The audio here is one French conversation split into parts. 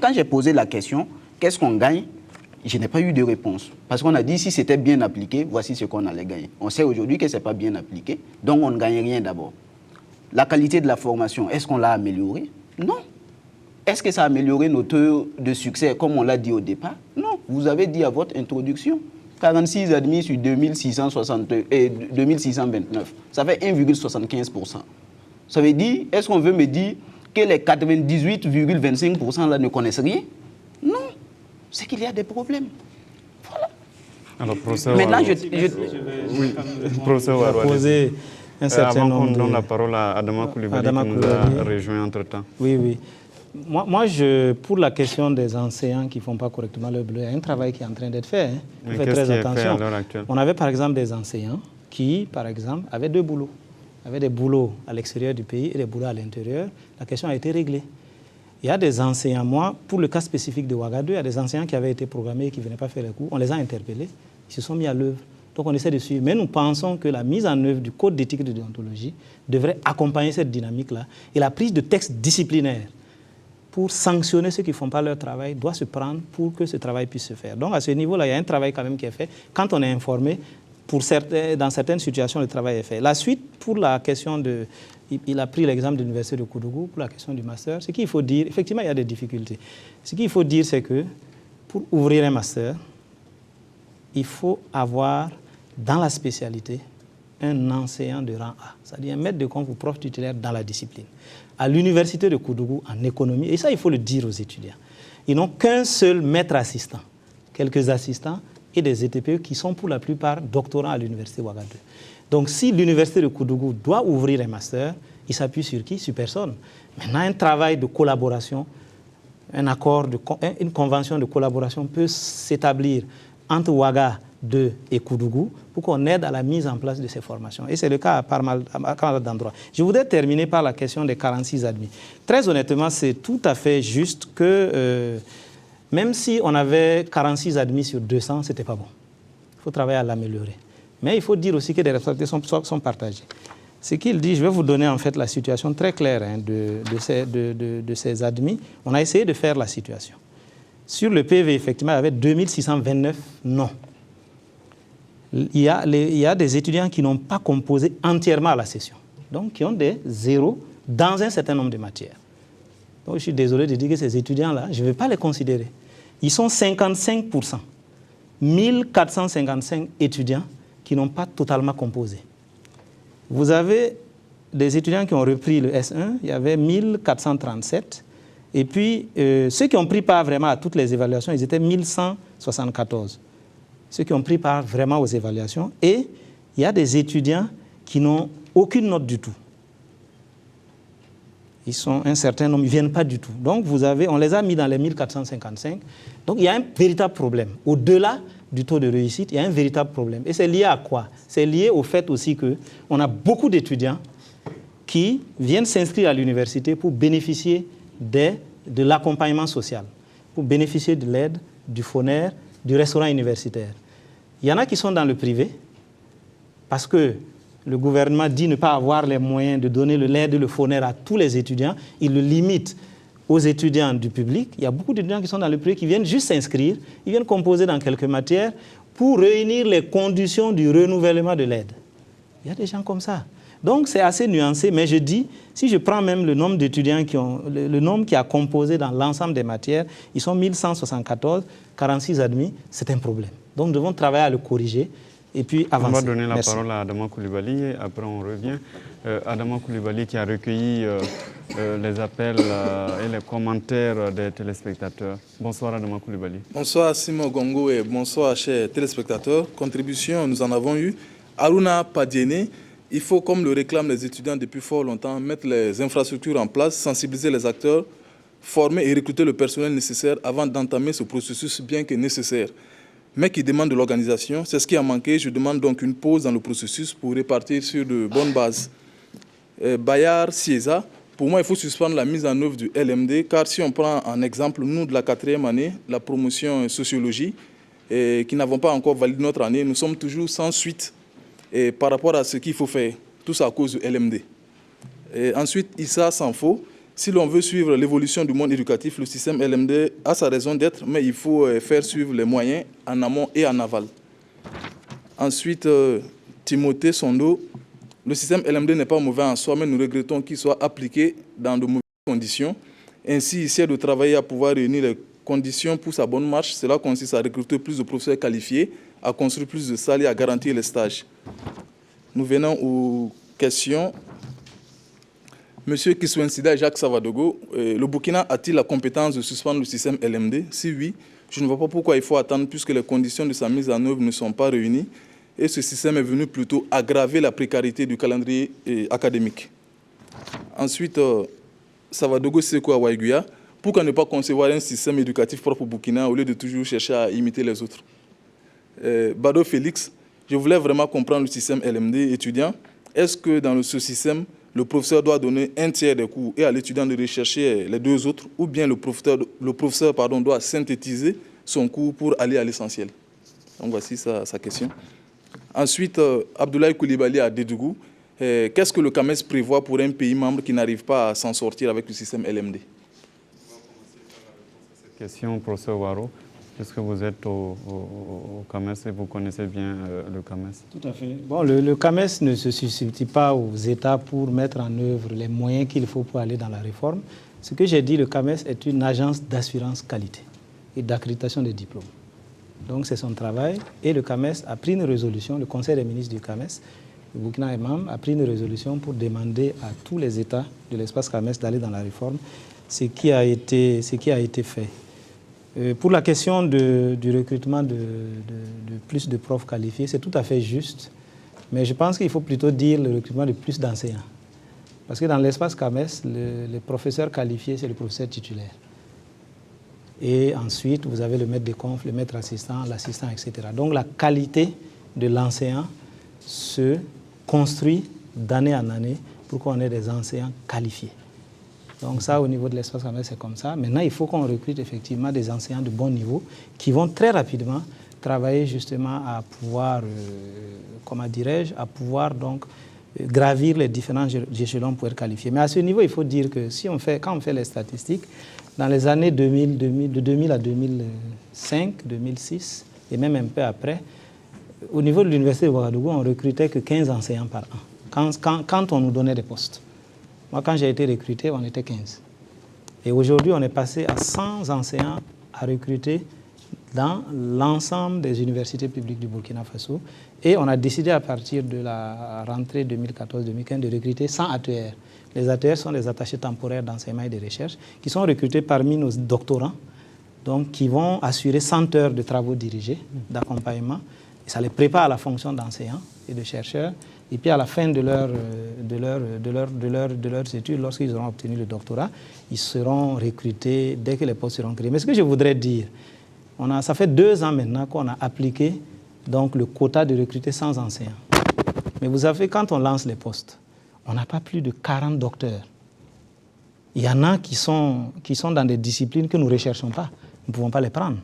Quand j'ai posé la question, qu'est-ce qu'on gagne? Je n'ai pas eu de réponse. Parce qu'on a dit, si c'était bien appliqué, voici ce qu'on allait gagner. On sait aujourd'hui que ce n'est pas bien appliqué, donc on ne gagne rien d'abord. La qualité de la formation, est-ce qu'on l'a améliorée? Non. Est-ce que ça a amélioré nos taux de succès, comme on l'a dit au départ? Non. Vous avez dit à votre introduction, 46 admis sur 2629. Ça fait 1,75%. Ça veut dire, est-ce qu'on veut me dire que les 98,25% là ne connaissent rien? Non. C'est qu'il y a des problèmes. Voilà. Alors, professeur, maintenant, oui, professeur Warouane. Poser un certain nombre. Avant qu'on donne la parole à Adama Coulibaly qui nous a rejoint entre-temps. Oui. Moi, pour la question des enseignants qui ne font pas correctement leur boulot, il y a un travail qui est en train d'être fait. Mais qu'est-ce qui est fait à l'heure actuelle? On avait par exemple des enseignants qui, par exemple, avaient deux boulots. Avaient des boulots à l'extérieur du pays et des boulots à l'intérieur. La question a été réglée. Il y a des enseignants, moi, pour le cas spécifique de Ouagadougou, il y a des enseignants qui avaient été programmés et qui ne venaient pas faire les cours. On les a interpellés, ils se sont mis à l'œuvre. Donc on essaie de suivre. Mais nous pensons que la mise en œuvre du code d'éthique et de déontologie devrait accompagner cette dynamique-là. Et la prise de textes disciplinaires pour sanctionner ceux qui ne font pas leur travail doit se prendre pour que ce travail puisse se faire. Donc à ce niveau-là, il y a un travail quand même qui est fait. Quand on est informé, dans certaines situations, le travail est fait. La suite, pour la question de... Il a pris l'exemple de l'université de Koudougou pour la question du master. Ce qu'il faut dire, effectivement, il y a des difficultés. Ce qu'il faut dire, c'est que pour ouvrir un master, il faut avoir dans la spécialité un enseignant de rang A, c'est-à-dire un maître de conf ou prof titulaire dans la discipline. À l'université de Koudougou, en économie, et ça, il faut le dire aux étudiants, ils n'ont qu'un seul maître assistant, quelques assistants et des ETPE qui sont pour la plupart doctorants à l'université Ouagadougou. Donc, si l'université de Koudougou doit ouvrir un master, il s'appuie sur qui? Sur personne. Maintenant, un travail de collaboration, un accord, une convention de collaboration peut s'établir entre Ouaga 2 et Koudougou pour qu'on aide à la mise en place de ces formations. Et c'est le cas à pas mal d'endroits. Je voudrais terminer par la question des 46 admis. Très honnêtement, c'est tout à fait juste que même si on avait 46 admis sur 200, ce n'était pas bon. Il faut travailler à l'améliorer. Mais il faut dire aussi que les responsabilités sont partagées. Ce qu'il dit, je vais vous donner en fait la situation très claire de ces admis. On a essayé de faire la situation. Sur le PV, effectivement, il y avait 2629 non. Il y a des étudiants qui n'ont pas composé entièrement à la session, donc qui ont des zéros dans un certain nombre de matières. Donc je suis désolé de dire que ces étudiants-là, je ne vais pas les considérer. Ils sont 55%. 1455 étudiants qui n'ont pas totalement composé. Vous avez des étudiants qui ont repris le S1, il y avait 1437. Et puis, ceux qui ont pris part vraiment à toutes les évaluations, ils étaient 1174. Ceux qui ont pris part vraiment aux évaluations. Et il y a des étudiants qui n'ont aucune note du tout. Ils sont un certain nombre, ils ne viennent pas du tout. Donc, on les a mis dans les 1455. Donc, il y a un véritable problème. Au-delà du taux de réussite, il y a un véritable problème. Et c'est lié à quoi? C'est lié au fait aussi qu'on a beaucoup d'étudiants qui viennent s'inscrire à l'université pour bénéficier de l'accompagnement social, pour bénéficier de l'aide, du FONER, du restaurant universitaire. Il y en a qui sont dans le privé parce que le gouvernement dit ne pas avoir les moyens de donner l'aide et le FONER à tous les étudiants. Il le limite aux étudiants du public. Il y a beaucoup d'étudiants qui sont dans le privé qui viennent juste s'inscrire, ils viennent composer dans quelques matières pour réunir les conditions du renouvellement de l'aide. Il y a des gens comme ça. Donc c'est assez nuancé, mais je dis, si je prends même le nombre d'étudiants le nombre qui a composé dans l'ensemble des matières, ils sont 1174, 46 admis, c'est un problème. Donc nous devons travailler à le corriger et puis avancer. On va donner la parole à Adama Coulibaly et après on revient. Adama Coulibaly qui a recueilli les appels et les commentaires des téléspectateurs. Bonsoir Adama Coulibaly. Bonsoir Simon Gongo et bonsoir chers téléspectateurs. Contribution, nous en avons eu. Aruna Padiene, il faut, comme le réclament les étudiants depuis fort longtemps, mettre les infrastructures en place, sensibiliser les acteurs, former et recruter le personnel nécessaire avant d'entamer ce processus bien que nécessaire, mais qui demande de l'organisation. C'est ce qui a manqué. Je demande donc une pause dans le processus pour repartir sur de bonnes bases. Bayard Sieza, pour moi, il faut suspendre la mise en œuvre du LMD, car si on prend en exemple, nous, de la 4e année, la promotion sociologie, qui n'avons pas encore validé notre année, nous sommes toujours sans suite par rapport à ce qu'il faut faire, tout ça à cause du LMD. Et ensuite, Issa Sanfo, Si l'on veut suivre l'évolution du monde éducatif, le système LMD a sa raison d'être, mais il faut faire suivre les moyens en amont et en aval. Ensuite, Timothée Sondo, le système LMD n'est pas mauvais en soi, mais nous regrettons qu'il soit appliqué dans de mauvaises conditions. Ainsi, il essaie de travailler à pouvoir réunir les conditions pour sa bonne marche. Cela consiste à recruter plus de professeurs qualifiés, à construire plus de salles et à garantir les stages. Nous venons aux questions. Monsieur Kiswensida et Jacques Savadogo, le Burkina a-t-il la compétence de suspendre le système LMD? Si oui, je ne vois pas pourquoi il faut attendre puisque les conditions de sa mise en œuvre ne sont pas réunies et ce système est venu plutôt aggraver la précarité du calendrier académique. Ensuite, Savadogo Seko Awaïguya, pourquoi ne pas concevoir un système éducatif propre au Burkina au lieu de toujours chercher à imiter les autres? Bado Félix, je voulais vraiment comprendre le système LMD étudiant. Est-ce que dans ce système, le professeur doit donner un tiers des cours et à l'étudiant de rechercher les deux autres, ou bien le professeur doit synthétiser son cours pour aller à l'essentiel? Donc voici sa question. Ensuite, Abdoulaye Koulibaly à Dédougou, qu'est-ce que le CAMES prévoit pour un pays membre qui n'arrive pas à s'en sortir avec le système LMD? On va commencer par la réponse à cette question, professeur Waro. Est-ce que vous êtes au CAMES et vous connaissez bien le CAMES? Tout à fait. Bon, le CAMES ne se substitue pas aux États pour mettre en œuvre les moyens qu'il faut pour aller dans la réforme. Ce que j'ai dit, le CAMES est une agence d'assurance qualité et d'accréditation des diplômes. Donc c'est son travail et le CAMES a pris une résolution, le Conseil des ministres du CAMES, le Burkina et membre, a pris une résolution pour demander à tous les États de l'espace CAMES d'aller dans la réforme, ce qui a été fait. Pour la question du recrutement de plus de profs qualifiés, c'est tout à fait juste. Mais je pense qu'il faut plutôt dire le recrutement de plus d'enseignants. Parce que dans l'espace CAMES, le professeur qualifié, c'est le professeur titulaire. Et ensuite, vous avez le maître de conf, le maître assistant, l'assistant, etc. Donc la qualité de l'enseignant se construit d'année en année pour qu'on ait des enseignants qualifiés. Donc ça, au niveau de l'espace CAMES, c'est comme ça. Maintenant, il faut qu'on recrute effectivement des enseignants de bon niveau qui vont très rapidement travailler justement à pouvoir, donc gravir les différents échelons pour être qualifiés. Mais à ce niveau, il faut dire que quand on fait les statistiques, dans les années 2000 à 2005, 2006, et même un peu après, au niveau de l'université de Ouagadougou, on ne recrutait que 15 enseignants par an, quand on nous donnait des postes. Moi, quand j'ai été recruté, on était 15. Et aujourd'hui, on est passé à 100 enseignants à recruter dans l'ensemble des universités publiques du Burkina Faso. Et on a décidé à partir de la rentrée 2014-2015 de recruter 100 ATR. Les ATR sont des attachés temporaires d'enseignement et de recherche qui sont recrutés parmi nos doctorants, donc qui vont assurer 100 heures de travaux dirigés, d'accompagnement. Et ça les prépare à la fonction d'enseignant et de chercheur. Et puis à la fin de leurs études, lorsqu'ils auront obtenu le doctorat, ils seront recrutés dès que les postes seront créés. Mais ce que je voudrais dire, ça fait 2 ans maintenant qu'on a appliqué donc, le quota de recruter 100 enseignants. Mais vous savez, quand on lance les postes, on n'a pas plus de 40 docteurs. Il y en a qui sont dans des disciplines que nous ne recherchons pas. Nous ne pouvons pas les prendre.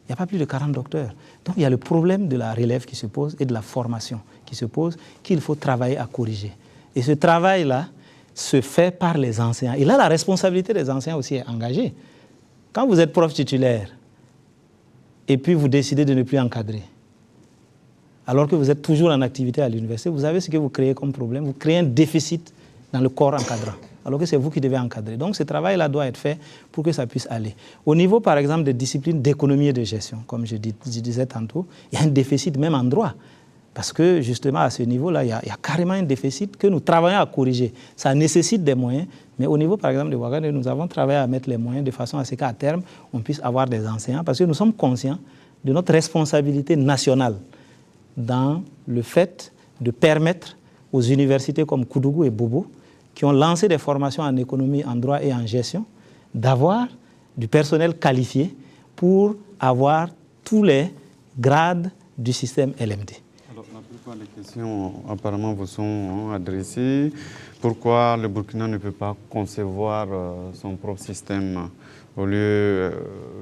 Il n'y a pas plus de 40 docteurs. Donc il y a le problème de la relève qui se pose et de la formation qui se pose, qu'il faut travailler à corriger. Et ce travail-là se fait par les enseignants. Et là, la responsabilité des enseignants aussi est engagée. Quand vous êtes prof titulaire et puis vous décidez de ne plus encadrer, alors que vous êtes toujours en activité à l'université, vous savez ce que vous créez comme problème. Vous créez un déficit dans le corps encadrant, alors que c'est vous qui devez encadrer. Donc ce travail-là doit être fait pour que ça puisse aller. Au niveau, par exemple, des disciplines d'économie et de gestion, comme je disais tantôt, il y a un déficit même en droit. Parce que justement, à ce niveau-là, il y a carrément un déficit que nous travaillons à corriger. Ça nécessite des moyens, mais au niveau, par exemple, de Ouagadougou, nous avons travaillé à mettre les moyens de façon à ce qu'à terme, on puisse avoir des enseignants, parce que nous sommes conscients de notre responsabilité nationale dans le fait de permettre aux universités comme Koudougou et Bobo, qui ont lancé des formations en économie, en droit et en gestion, d'avoir du personnel qualifié pour avoir tous les grades du système LMD. Alors, la plupart des questions apparemment vous sont adressées. Pourquoi le Burkina ne peut pas concevoir son propre système au lieu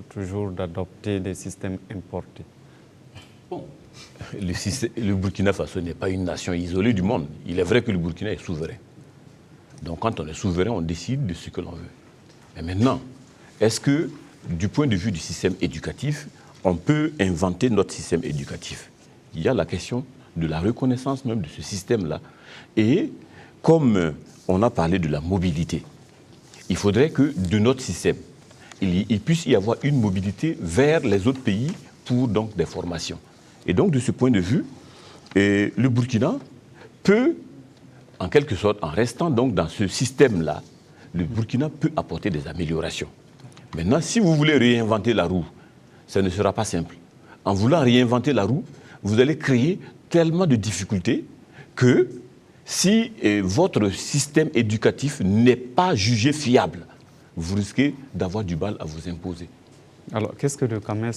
toujours d'adopter des systèmes importés? Bon. Le Burkina Faso n'est pas une nation isolée du monde. Il est vrai que le Burkina est souverain. Donc quand on est souverain, on décide de ce que l'on veut. Et maintenant, est-ce que, du point de vue du système éducatif, on peut inventer notre système éducatif? Il y a la question de la reconnaissance même de ce système-là. Et comme on a parlé de la mobilité, il faudrait que de notre système, il puisse y avoir une mobilité vers les autres pays pour donc des formations. Et donc, de ce point de vue, le Burkina peut, en quelque sorte, en restant donc dans ce système-là, le Burkina peut apporter des améliorations. Maintenant, si vous voulez réinventer la roue, ça ne sera pas simple. En voulant réinventer la roue, vous allez créer tellement de difficultés que si votre système éducatif n'est pas jugé fiable, vous risquez d'avoir du mal à vous imposer. Alors, qu'est-ce que le CAMES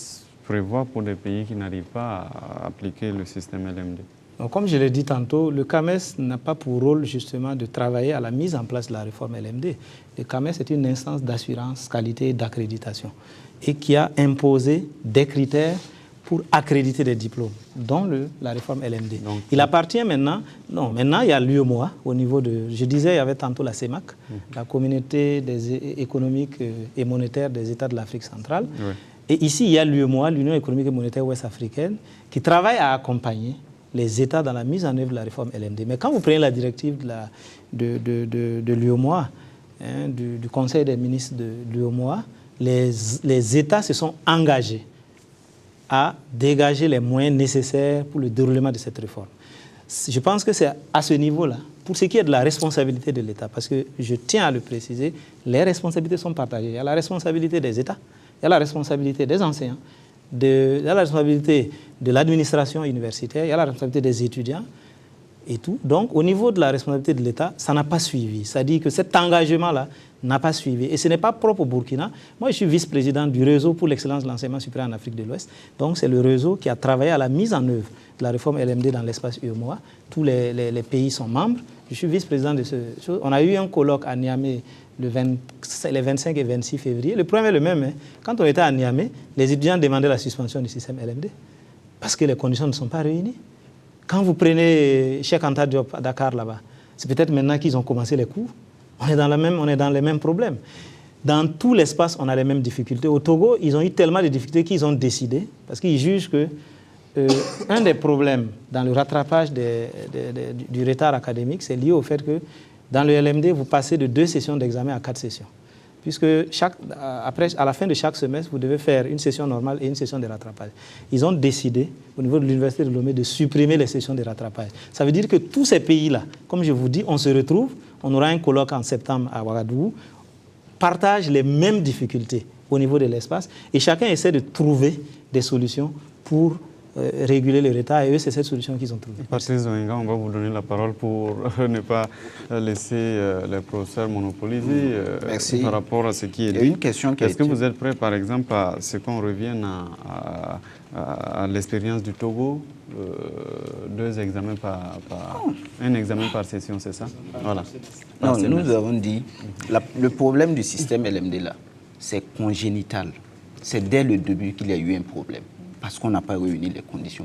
prévoit pour des pays qui n'arrivent pas à appliquer le système LMD? Donc, comme je l'ai dit tantôt, le CAMES n'a pas pour rôle justement de travailler à la mise en place de la réforme LMD. Le CAMES est une instance d'assurance, qualité et d'accréditation et qui a imposé des critères pour accréditer des diplômes, dont la réforme LMD. Donc, il appartient maintenant, maintenant il y a l'UEMOA au niveau de, je disais, il y avait tantôt la CEMAC, la communauté économique et monétaire des États de l'Afrique centrale. Oui. Et ici, il y a l'UEMOA, l'Union économique et monétaire ouest-africaine, qui travaille à accompagner les États dans la mise en œuvre de la réforme LMD. Mais quand vous prenez la directive de l'UEMOA, hein, du Conseil des ministres de l'UEMOA, les États se sont engagés à dégager les moyens nécessaires pour le déroulement de cette réforme. Je pense que c'est à ce niveau-là, pour ce qui est de la responsabilité de l'État, parce que je tiens à le préciser, les responsabilités sont partagées. Il y a la responsabilité des États, il y a la responsabilité des enseignants, il y a la responsabilité de l'administration universitaire, il y a la responsabilité des étudiants et tout. Donc, au niveau de la responsabilité de l'État, ça n'a pas suivi. C'est-à-dire que cet engagement-là n'a pas suivi. Et ce n'est pas propre au Burkina. Moi, je suis vice-président du réseau pour l'excellence de l'enseignement supérieur en Afrique de l'Ouest. Donc, c'est le réseau qui a travaillé à la mise en œuvre de la réforme LMD dans l'espace UEMOA. Tous les pays sont membres. Je suis vice-président de ce chose. On a eu un colloque à Niamey les 25 et 26 février. Le problème est le même. Hein. Quand on était à Niamey, les étudiants demandaient la suspension du système LMD parce que les conditions ne sont pas réunies. Quand vous prenez Cheikh Anta Diop à Dakar là-bas, c'est peut-être maintenant qu'ils ont commencé les cours. On est dans les mêmes problèmes. Dans tout l'espace, on a les mêmes difficultés. Au Togo, ils ont eu tellement de difficultés qu'ils ont décidé, parce qu'ils jugent que un des problèmes dans le rattrapage du retard académique, c'est lié au fait que dans le LMD, vous passez de 2 sessions d'examen à 4 sessions. Puisque à la fin de chaque semestre, vous devez faire une session normale et une session de rattrapage. Ils ont décidé, au niveau de l'Université de Lomé, de supprimer les sessions de rattrapage. Ça veut dire que tous ces pays-là, comme je vous dis, on se retrouve, on aura un colloque en septembre à Ouagadougou, partagent les mêmes difficultés au niveau de l'espace et chacun essaie de trouver des solutions pour réguler le retard, et eux, c'est cette solution qu'ils ont trouvée. Patrice Oenga, on va vous donner la parole pour ne pas laisser les professeurs monopoliser par rapport à ce qui est dit. Une question qui Est-ce que vous êtes prêt, par exemple, à ce qu'on revienne à l'expérience du Togo, 2 examens un examen par session, c'est ça? Voilà. Non, nous avons dit, le problème du système LMD là, c'est congénital. C'est dès le début qu'il y a eu un problème, parce qu'on n'a pas réuni les conditions